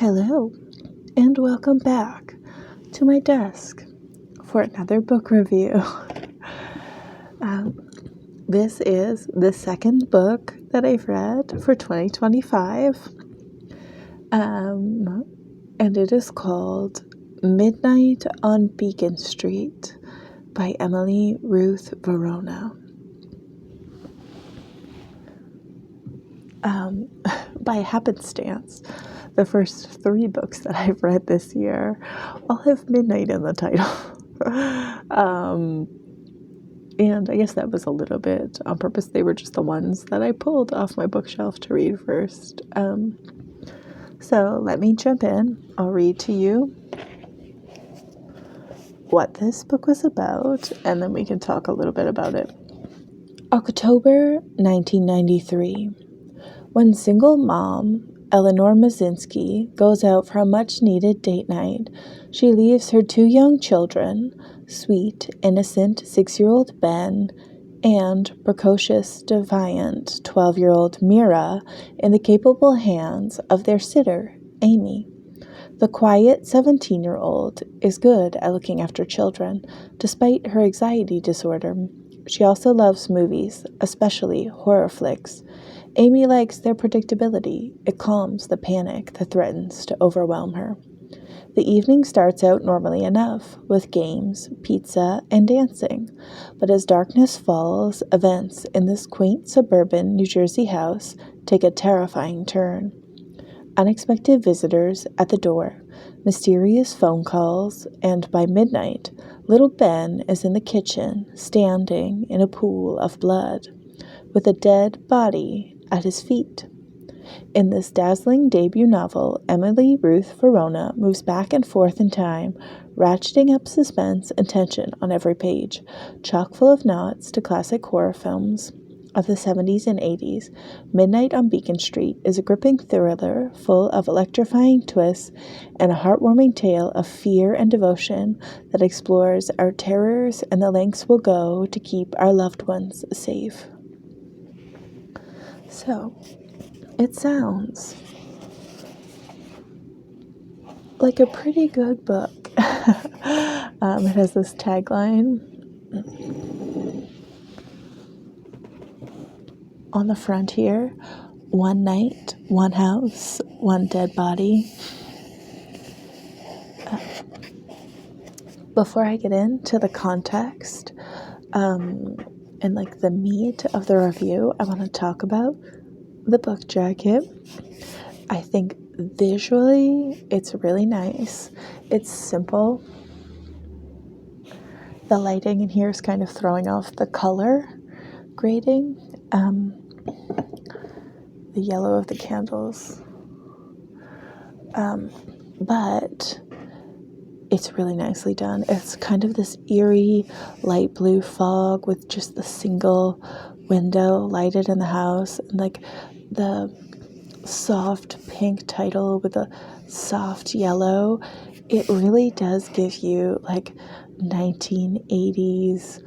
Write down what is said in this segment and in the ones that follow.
Hello, and welcome back to my desk for another book review. This is the second book that I've read for 2025, and it is called Midnight on Beacon Street by Emily Ruth Verona. By happenstance, the first three books that I've read this year all have midnight in the title. And I guess that was a little bit on purpose. They were just the ones that I pulled off my bookshelf to read first. So let me jump in. I'll read to you what this book was about, and then we can talk a little bit about it. October 1993. When single mom Eleanor Mazinski goes out for a much-needed date night, she leaves her two young children, sweet, innocent 6-year-old Ben and precocious, defiant 12-year-old Mira, in the capable hands of their sitter, Amy. The quiet 17-year-old is good at looking after children, despite her anxiety disorder. She also loves movies, especially horror flicks. Amy likes their predictability. It calms the panic that threatens to overwhelm her. The evening starts out normally enough, with games, pizza, and dancing. But as darkness falls, events in this quaint suburban New Jersey house take a terrifying turn. Unexpected visitors at the door, mysterious phone calls, and by midnight, little Ben is in the kitchen, standing in a pool of blood, with a dead body at his feet. In this dazzling debut novel, Emily Ruth Verona moves back and forth in time, ratcheting up suspense and tension on every page, chock full of nods to classic horror films of the 70s and 80s. Midnight on Beacon Street is a gripping thriller full of electrifying twists and a heartwarming tale of fear and devotion that explores our terrors and the lengths we'll go to keep our loved ones safe. So, it sounds like a pretty good book. It has this tagline on the front here: one night, one house, one dead body. Before I get into the context and like the meat of the review, I want to talk about the book jacket. I think visually it's really nice. It's simple. The lighting in here is kind of throwing off the color grading. The yellow of the candles. But it's really nicely done. It's kind of this eerie light blue fog with just the single window lighted in the house, and like the soft pink title with a soft yellow. It really does give you like 1980s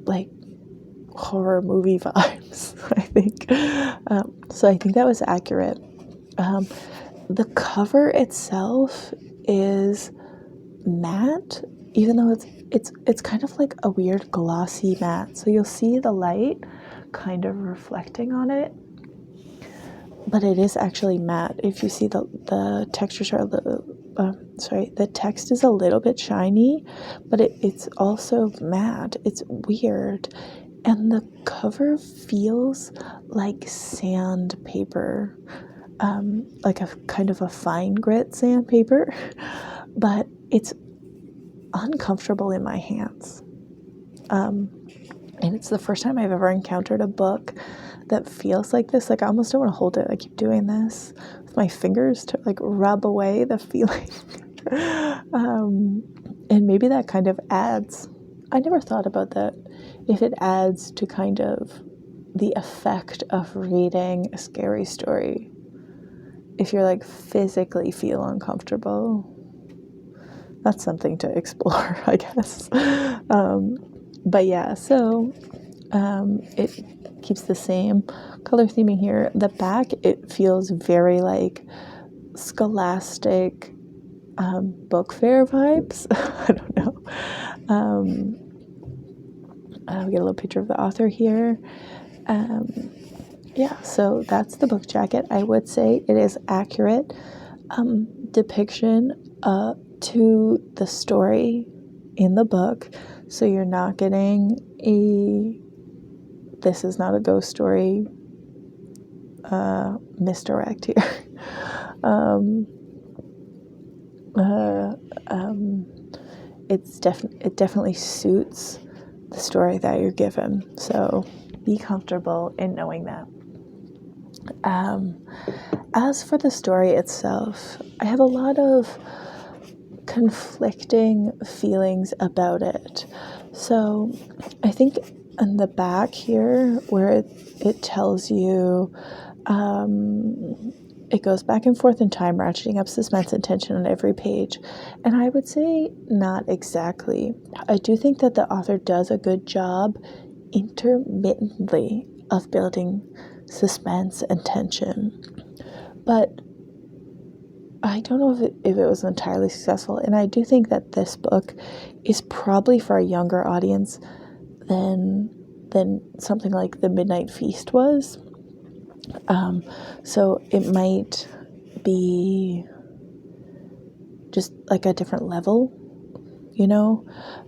like horror movie vibes, I think. So I think that was accurate. The cover itself is matte, even though it's kind of like a weird glossy matte. So you'll see the light kind of reflecting on it, but it is actually matte. If you see the textures are the text is a little bit shiny, but it's also matte. It's weird. And the cover feels like sandpaper, like a kind of a fine grit sandpaper, but it's uncomfortable in my hands. And it's the first time I've ever encountered a book that feels like this. Like, I almost don't want to hold it. I keep doing this with my fingers to like rub away the feeling. And maybe that kind of adds, I never thought about that, if it adds to kind of the effect of reading a scary story. If you're like physically feel uncomfortable, that's something to explore, I guess. But yeah, so keeps the same color theming here. The back, it feels very like scholastic book fair vibes. I don't know. I'll get a little picture of the author here. Yeah, so that's the book jacket. I would say it is accurate depiction to the story in the book. So you're not getting this is not a ghost story misdirect here. It definitely suits the story that you're given. So be comfortable in knowing that. As for the story itself, I have a lot of conflicting feelings about it. So I think in the back here where it tells you it goes back and forth in time, ratcheting up suspense and tension on every page. And I would say not exactly. I do think that the author does a good job intermittently of building suspense and tension. But I don't know if it was entirely successful. And I do think that this book is probably for a younger audience than something like The Midnight Feast was. So it might be just like a different level, you know?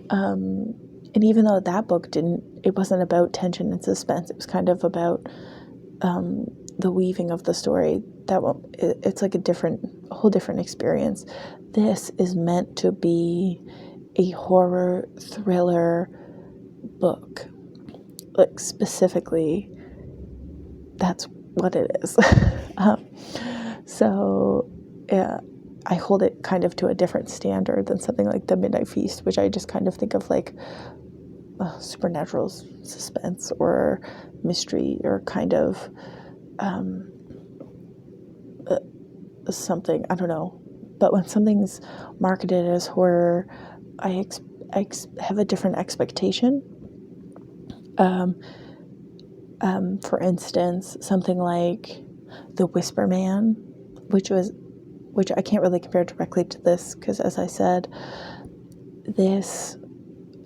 And even though that book it wasn't about tension and suspense, it was kind of about the weaving of the story. It's like a whole different experience. This is meant to be a horror thriller book. Like specifically, that's what it is. So yeah, I hold it kind of to a different standard than something like The Midnight Feast, which I just kind of think of like supernatural suspense or mystery or kind of something, I don't know. But when something's marketed as horror, I have a different expectation. For instance, something like The Whisper Man, which I can't really compare directly to this because, as I said, this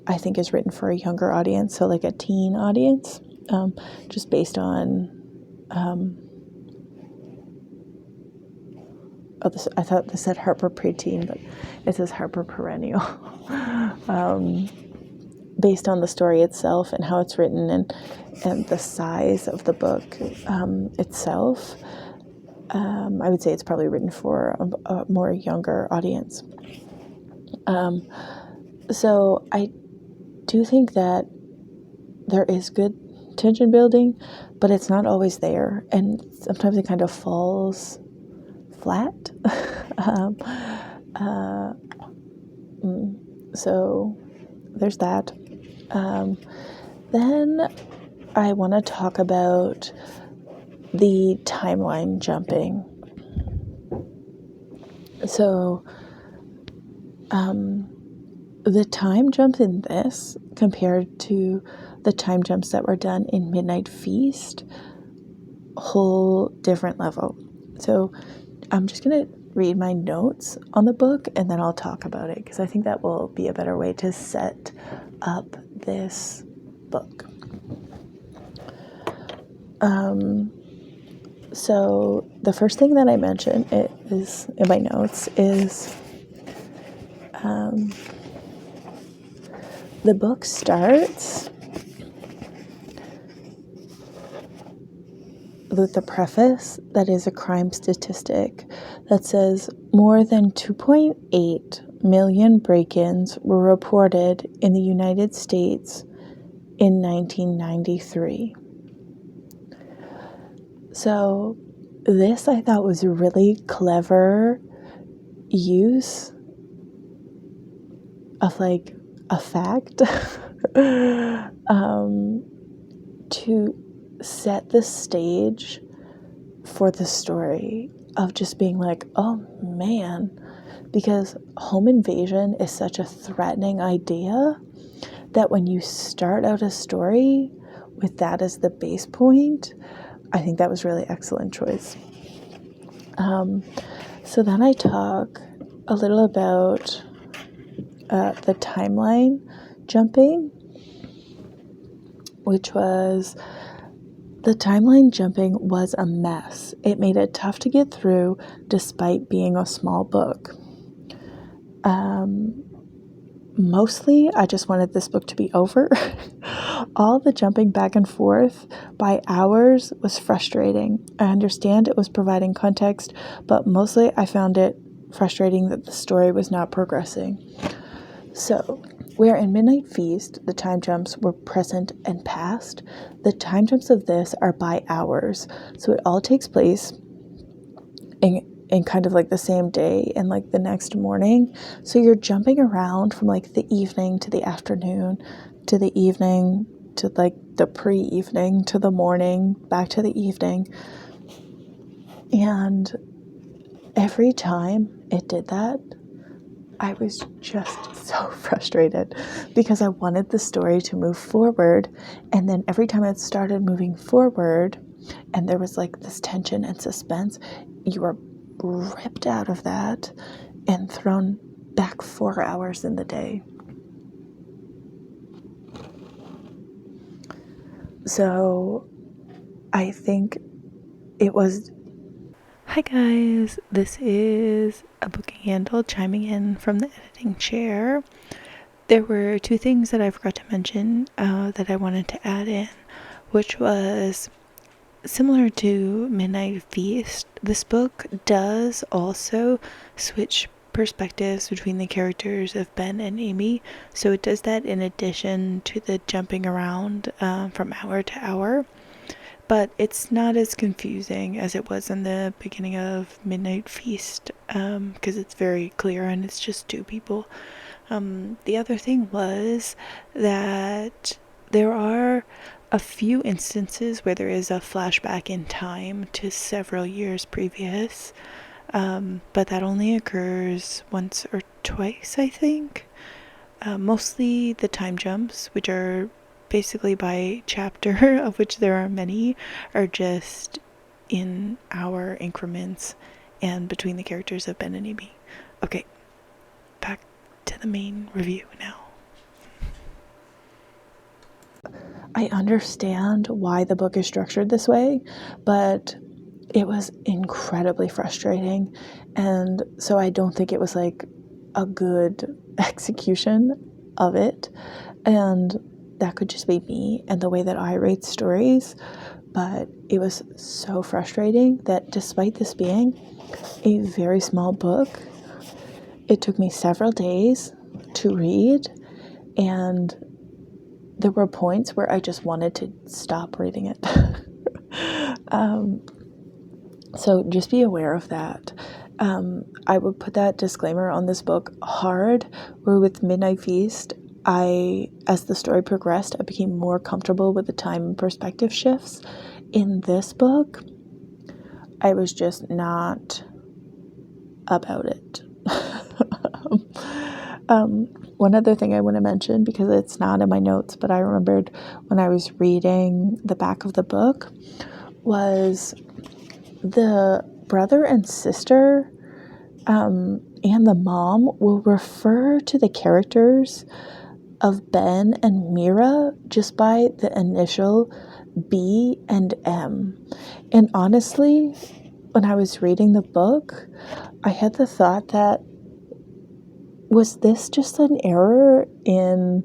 I think is written for a younger audience, so like a teen audience, just based on. I thought this said Harper Preteen, but it says Harper Perennial. Based on the story itself and how it's written and the size of the book itself, I would say it's probably written for a more younger audience. So I do think that there is good tension building, but it's not always there, and sometimes it kind of falls flat. So there's that. Then I want to talk about the timeline jumping. So the time jump in this compared to the time jumps that were done in Midnight Feast, whole different level. So I'm just going to read my notes on the book and then I'll talk about it because I think that will be a better way to set up this book. So the first thing that I mentioned is in my notes is the book starts with the preface that is a crime statistic that says more than 2.8 million break-ins were reported in the United States in 1993. So this I thought was a really clever use of like a fact to set the stage for the story of just being like, oh man, because home invasion is such a threatening idea that when you start out a story with that as the base point, I think that was really excellent choice. So then I talk a little about the timeline jumping, which was the timeline jumping was a mess. It made it tough to get through despite being a small book. Mostly, I just wanted this book to be over. All the jumping back and forth by hours was frustrating. I understand it was providing context, but mostly I found it frustrating that the story was not progressing. So, where in Midnight Feast the time jumps were present and past, the time jumps of this are by hours. So it all takes place in kind of like the same day and like the next morning. So you're jumping around from like the evening to the afternoon to the evening to like the pre-evening to the morning back to the evening. And every time it did that, I was just so frustrated because I wanted the story to move forward. And then every time it started moving forward and there was like this tension and suspense, you were ripped out of that and thrown back 4 hours in the day. So I think it was... Hi guys, this is a booking handle chiming in from the editing chair. There were 2 things that I forgot to mention that I wanted to add in, which was similar to Midnight Feast. This book does also switch perspectives between the characters of Ben and Amy, so it does that in addition to the jumping around from hour to hour. But it's not as confusing as it was in the beginning of Midnight Feast, because it's very clear and it's just 2 people. The other thing was that there are a few instances where there is a flashback in time to several years previous, but that only occurs once or twice, I think. Mostly the time jumps, which are basically by chapter, of which there are many, are just in hour increments and between the characters of Ben and Amy. Okay, back to the main review now. I understand why the book is structured this way, but it was incredibly frustrating, and so I don't think it was like a good execution of it, and that could just be me and the way that I rate stories, but it was so frustrating that despite this being a very small book, it took me several days to read, and there were points where I just wanted to stop reading it. So just be aware of that. I would put that disclaimer on this book hard, where with Midnight Feast, as the story progressed, I became more comfortable with the time and perspective shifts. In this book, I was just not about it. One other thing I want to mention, because it's not in my notes, but I remembered when I was reading the back of the book, was the brother and sister and the mom will refer to the characters of Ben and Mira just by the initial B and M. And honestly, when I was reading the book, I had the thought that, was this just an error in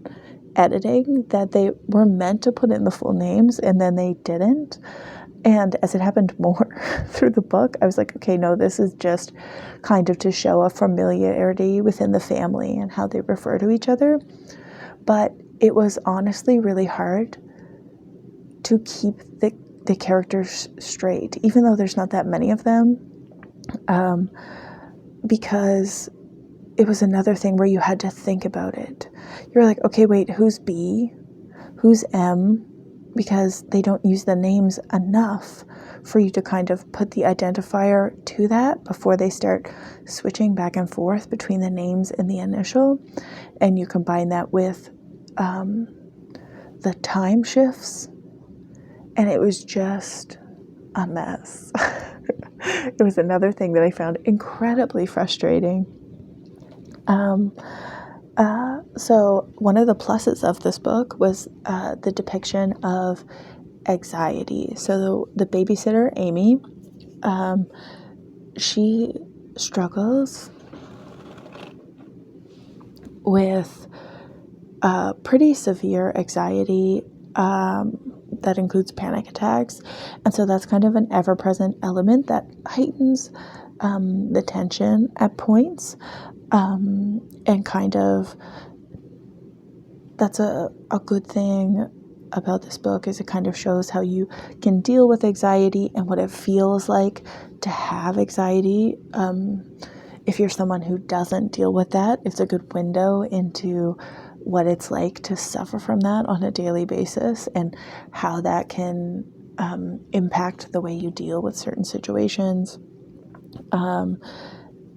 editing, that they were meant to put in the full names and then they didn't? And as it happened more through the book, I was like, okay, no, this is just kind of to show a familiarity within the family and how they refer to each other. But it was honestly really hard to keep the characters straight, even though there's not that many of them, because it was another thing where you had to think about it. You're like, okay, wait, who's B? Who's M? Because they don't use the names enough for you to kind of put the identifier to that before they start switching back and forth between the names and the initial. And you combine that with the time shifts And it was just a mess. It was another thing that I found incredibly frustrating. So one of the pluses of this book was the depiction of anxiety. So the babysitter, Amy, she struggles with pretty severe anxiety that includes panic attacks. And so that's kind of an ever-present element that heightens the tension at points. And kind of that's a good thing about this book, is it kind of shows how you can deal with anxiety and what it feels like to have anxiety. If you're someone who doesn't deal with that, it's a good window into what it's like to suffer from that on a daily basis and how that can impact the way you deal with certain situations.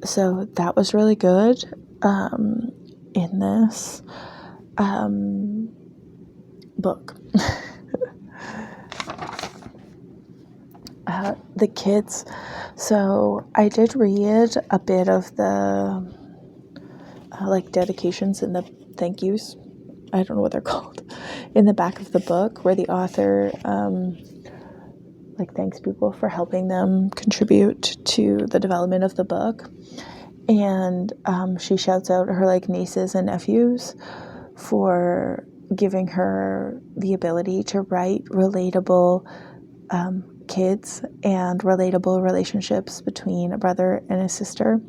So that was really good in this book. The kids. So I did read a bit of the like dedications and the thank yous. I don't know what they're called in the back of the book, where the author like thanks people for helping them contribute to the development of the book. And she shouts out her like nieces and nephews for giving her the ability to write relatable kids and relatable relationships between a brother and a sister.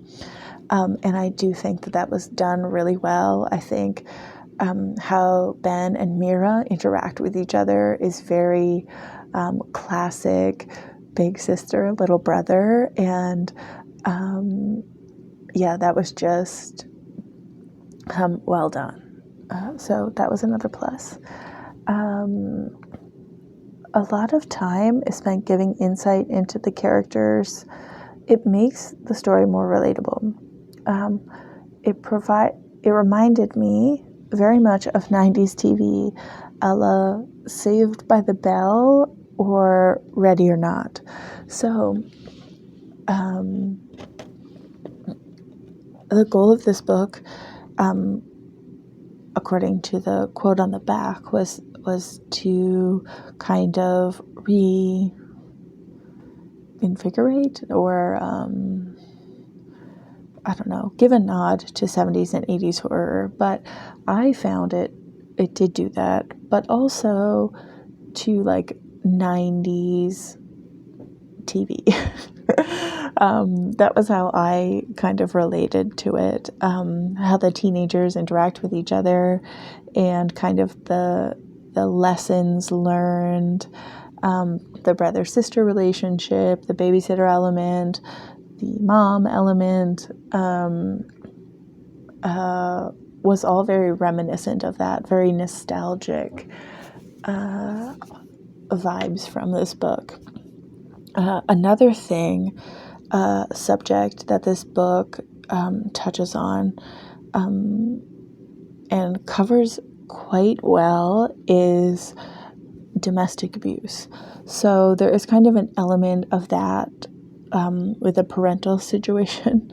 And I do think that that was done really well. I think how Ben and Mira interact with each other is very classic big sister, little brother. And yeah, that was just well done. So that was another plus. A lot of time is spent giving insight into the characters. It makes the story more relatable. It reminded me very much of 90s TV, a la Saved by the Bell or Ready or Not. So the goal of this book, according to the quote on the back, was to kind of reinvigorate or I don't know, give a nod to 70s and 80s horror. But I found it did do that, but also to like 90s TV. That was how I kind of related to it, how the teenagers interact with each other and kind of the lessons learned, the brother-sister relationship, the babysitter element, the mom element, was all very reminiscent of that, very nostalgic vibes from this book. Another thing, subject that this book touches on and covers quite well is domestic abuse. So there is kind of an element of that with the parental situation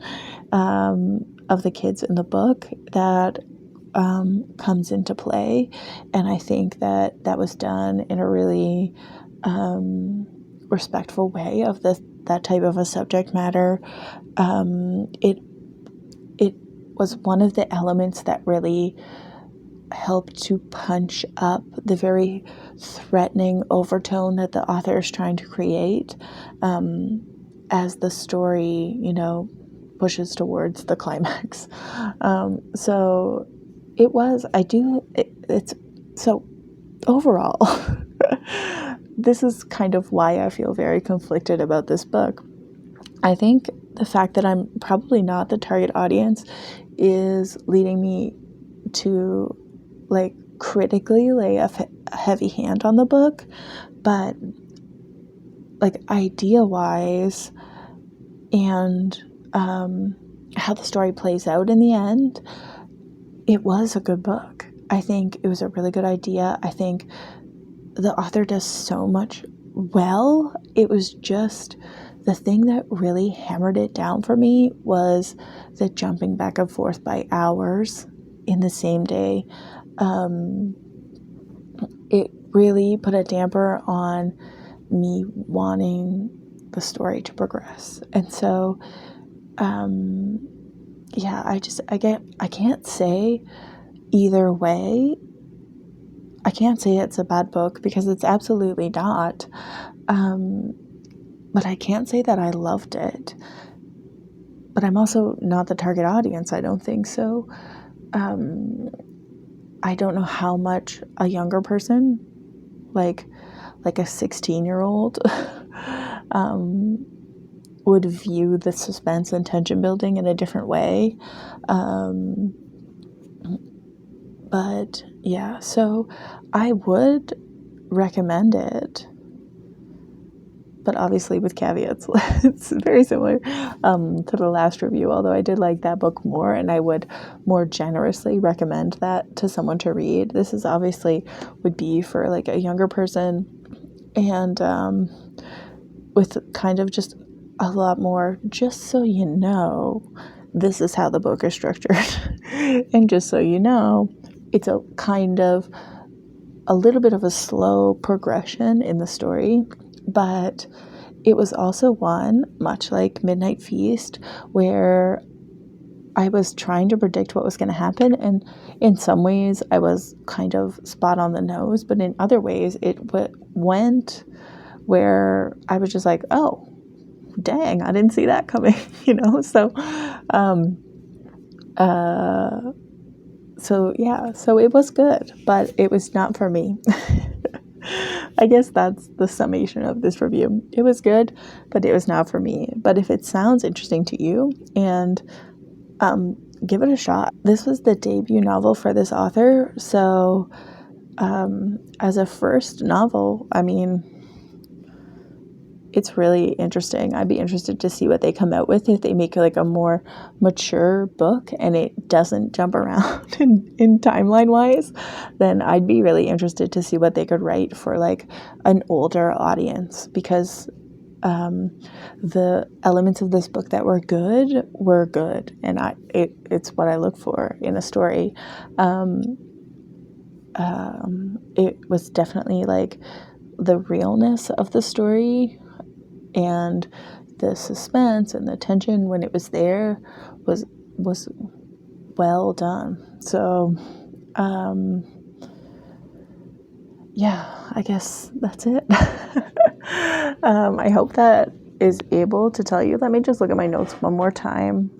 of the kids in the book that comes into play. And I think that was done in a really respectful way of that type of a subject matter. It was one of the elements that really helped to punch up the very threatening overtone that the author is trying to create as the story, pushes towards the climax. So it was, it's so overall, this is kind of why I feel very conflicted about this book. I think the fact that I'm probably not the target audience is leading me to like critically lay a heavy hand on the book, but like idea wise and how the story plays out in the end, it was a good book. I think it was a really good idea. I think the author does so much well. It was just the thing that really hammered it down for me was the jumping back and forth by hours in the same day. It really put a damper on me wanting the story to progress. And so, yeah, I can't say either way. I can't say it's a bad book because it's absolutely not. But I can't say that I loved it. But I'm also not the target audience, I don't think. So I don't know how much a younger person, like a 16-year-old, would view the suspense and tension building in a different way. But yeah, so I would recommend it, but obviously with caveats. It's very similar to the last review, although I did like that book more, and I would more generously recommend that to someone to read. This is obviously would be for like a younger person, and with kind of just a lot more, just so you know, this is how the book is structured. And just so you know, it's a kind of a little bit of a slow progression in the story, but it was also one, much like Midnight Feast, where I was trying to predict what was going to happen, and in some ways I was kind of spot on the nose, but in other ways it went where I was just like, oh, dang, I didn't see that coming, so yeah, so it was good, but it was not for me. I guess that's the summation of this review. It was good, but it was not for me. But if it sounds interesting to you, and give it a shot. This was the debut novel for this author, so as a first novel, I mean, it's really interesting. I'd be interested to see what they come out with if they make like a more mature book and it doesn't jump around in timeline wise. Then I'd be really interested to see what they could write for like an older audience, because the elements of this book that were good, and it's what I look for in a story. It was definitely like the realness of the story, and the suspense and the tension when it was there was well done. So yeah, I guess that's it. I hope that is able to tell you. Let me just look at my notes one more time.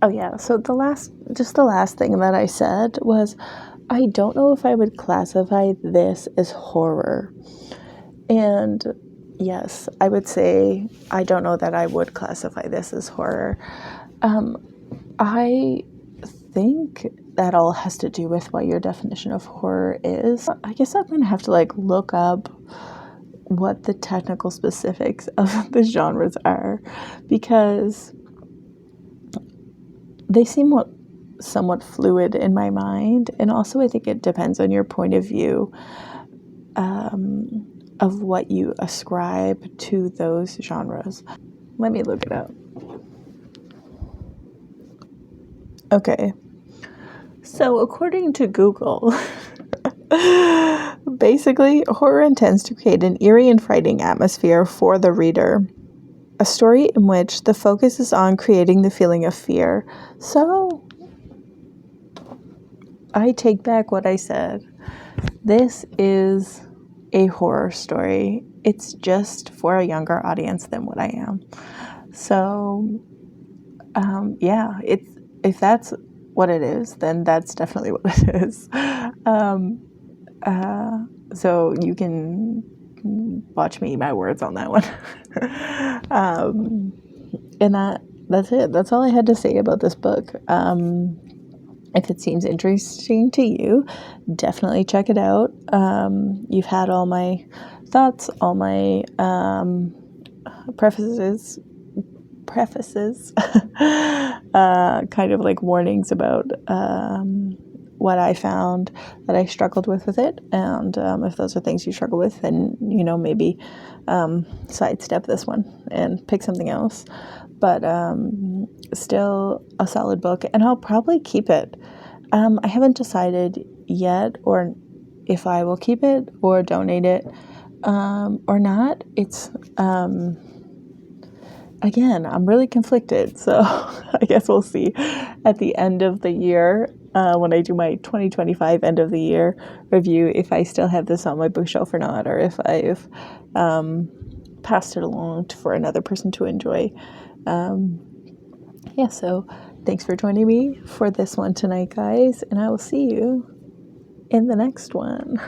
Oh yeah, so the last thing that I said was, I don't know if I would classify this as horror. And yes, I would say I don't know that I would classify this as horror. I think that all has to do with what your definition of horror is. I guess I'm gonna have to like look up what the technical specifics of the genres are, because they seem somewhat fluid in my mind. And also I think it depends on your point of view of what you ascribe to those genres. Let me look it up. Okay. So according to Google, basically, horror intends to create an eerie and frightening atmosphere for the reader. A story in which the focus is on creating the feeling of fear. So, I take back what I said. This is a horror story. It's just for a younger audience than what I am. So, yeah, if that's what it is, then that's definitely what it is. So you can watch me eat my words on that one. And that's it. That's all I had to say about this book. If it seems interesting to you, definitely check it out. You've had all my thoughts, all my prefaces prefaces, kind of like warnings about what I found that I struggled with it. And if those are things you struggle with, then, maybe sidestep this one and pick something else. But still a solid book, and I'll probably keep it. I haven't decided yet or if I will keep it or donate it or not. It's again, I'm really conflicted, so I guess we'll see at the end of the year when I do my 2025 end of the year review if I still have this on my bookshelf or not, or if I've passed it along for another person to enjoy. So thanks for joining me for this one tonight, guys, and I will see you in the next one.